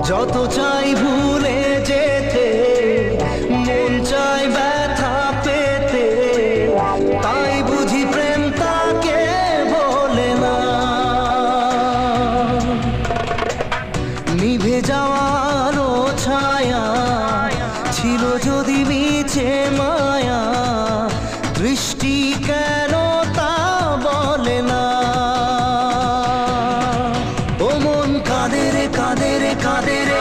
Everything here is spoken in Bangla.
যত চাই ভুলে যেতে, মন চাই ব্যথা পেতে, তাই বুঝি প্রেম তাকে বলে না। নিভে যাওয়ার ছায়া ছিল যদি মিছে মায়া, দৃষ্টি কেন তা বলে না। ও মন কাঁদে রে কাঁদে রে কাঁদে রে,